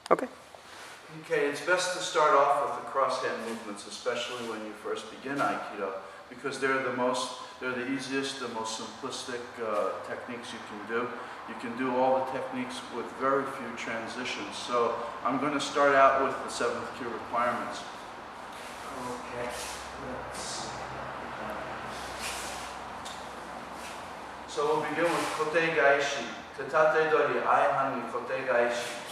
Okay. Okay, it's best to start off with the cross-hand movements, especially when you first begin Aikido, because they're the easiest, the most simplistic techniques you can do. You can do all the techniques with very few transitions. So I'm going to start out with the 7th kyu requirements. Okay, let's see. So we'll begin with kotegaeshi. Katate, dori, au-hanmi, kotegaeshi.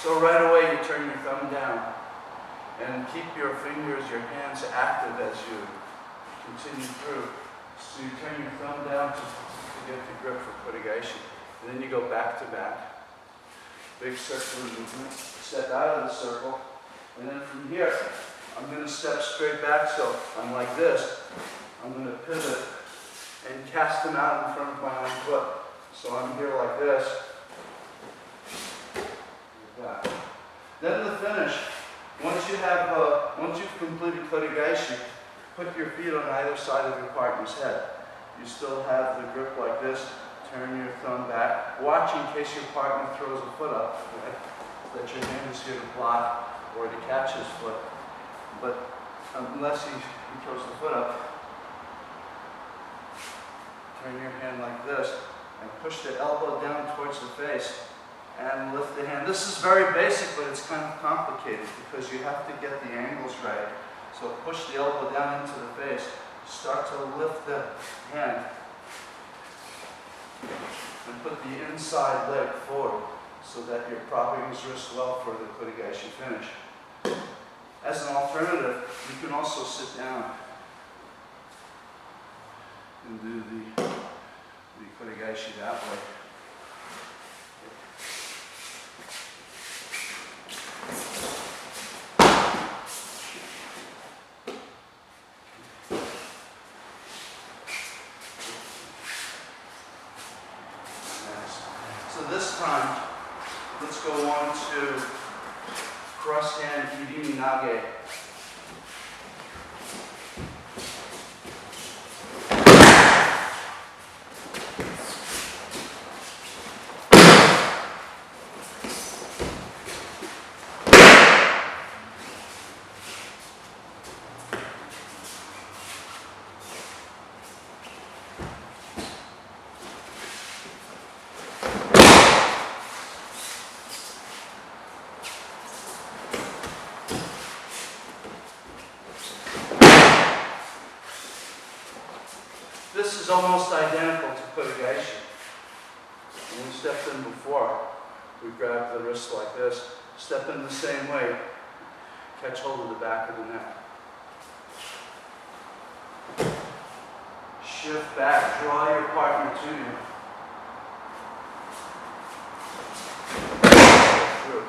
So right away you turn your thumb down and keep your fingers, your hands active as you continue through. So you turn your thumb down to get the grip for kotegaeshi. And then you go back to back. Big circular movement. Step out of the circle. And then from here, I'm going to step straight back. So I'm like this. I'm going to pivot and cast them out in front of my own foot. So I'm here like this. Then the finish. Once you've completed kotegaeshi, put your feet on either side of your partner's head. You still have the grip like this. Turn your thumb back. Watch in case your partner throws a foot up. Okay? That your hand is here to block or to catch his foot. But unless he throws the foot up, turn your hand like this and push the elbow down towards the face. And lift the hand. This is very basic, but it's kind of complicated because you have to get the angles right. So push the elbow down into the face. Start to lift the hand. And put the inside leg forward so that you're propping his wrist well for the kotegaeshi finish. As an alternative, you can also sit down and do the kotegaeshi that way. This time, let's go on to cross-hand Irimi Nage. This is almost identical to kotegaeshi. When we stepped in before, we grabbed the wrist like this. Step in the same way. Catch hold of the back of the neck. Shift back. Draw your partner to you. Through.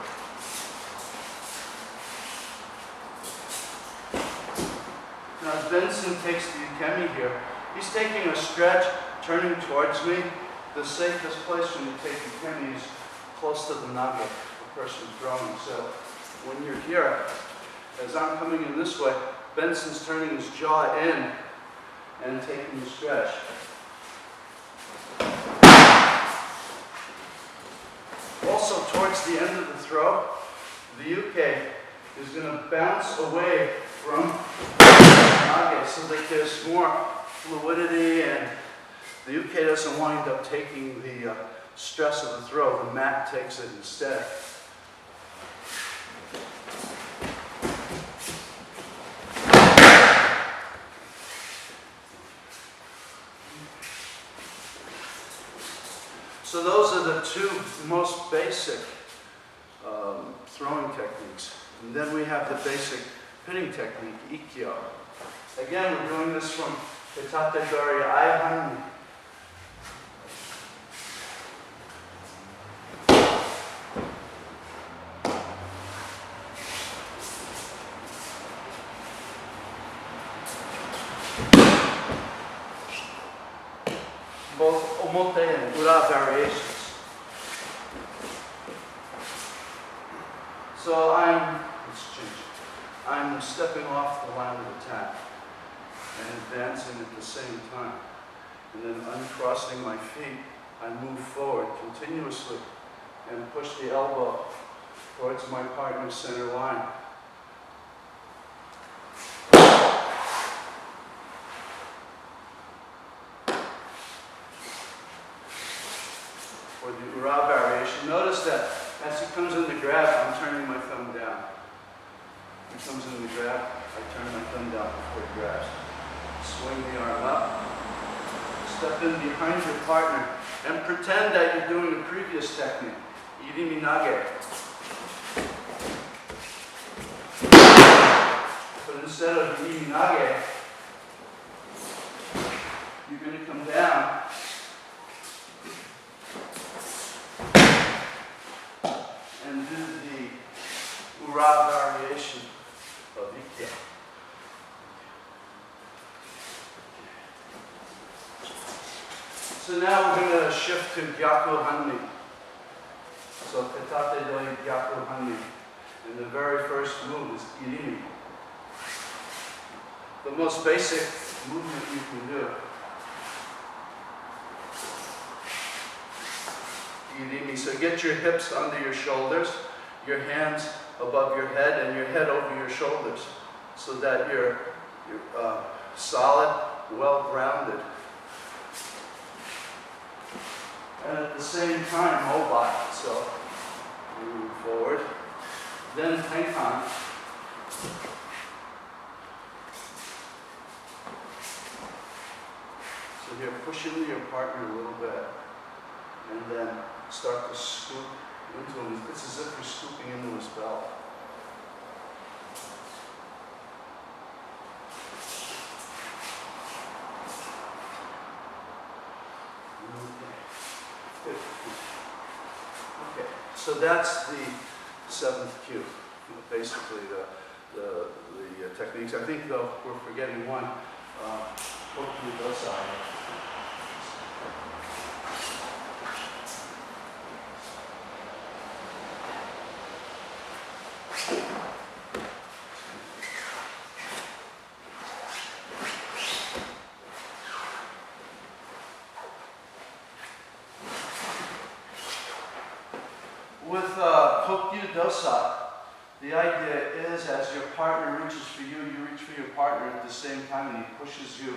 Now as Benson takes the ukemi here, he's taking a stretch, turning towards me. The safest place when you take ukemi is close to the nage, the person throwing. So when you're here, as I'm coming in this way, Benson's turning his jaw in and taking the stretch. Also, towards the end of the throw, the uke is going to bounce away from nage so that there's more fluidity and the uke doesn't wind up taking the stress of the throw. The mat takes it instead. So those are the two most basic throwing techniques. And then we have the basic pinning technique, Ikkyo. Again, we're doing this from Katate, dori, au-hanmi. ura variations. So I'm stepping off the line of attack and advancing at the same time. And then uncrossing my feet, I move forward continuously and push the elbow towards my partner's center line. For the ura variation, notice that as he comes in the grab, I'm turning my thumb down. He comes in the grab, I turn my thumb down before he grabs. Swing the arm up, step in behind your partner, and pretend that you're doing the previous technique, Irimi Nage. But instead of Irimi Nage, you're going to come down and do the ura variation of Ikkyo. So now we're going to shift to gyaku au-hanmi. So Katate, dori, gyaku au-hanmi. And the very first move is idimi. The most basic movement you can do. Idimi. So get your hips under your shoulders, your hands above your head, and your head over your shoulders, so that you're solid, well-grounded. And at the same time, mobile. So we move forward. Then tenkan. So here, push into your partner a little bit, and then start to scoop into him. It's as if you're scooping into his belt. Okay, so that's the seventh cue, basically the techniques. I think though we're forgetting one, Kokyu dosa. With Kokyu dosa, the idea is as your partner reaches for you, you reach for your partner at the same time, and he pushes you.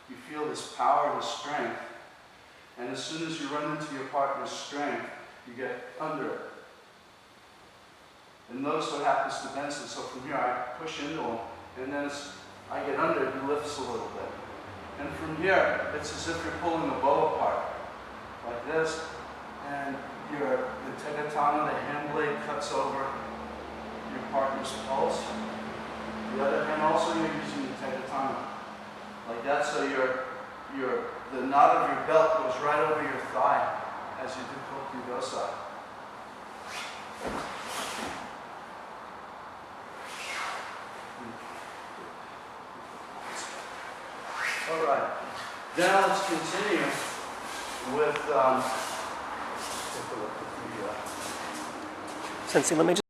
You feel this power, this strength. And as soon as you run into your partner's strength, you get under it. And notice what happens to Benson. So from here, I push into him, and then as I get under it, he lifts a little bit. And from here, it's as if you're pulling a bow apart, like this, and the tegatana, the hand blade, cuts over your partner's pulse. The other hand also, you're using the tegatana, like that. So the knot of your belt goes right over your thigh as you do Kokyu dosa. All right. Now let's continue with. Take a look at the. Sensei, let me just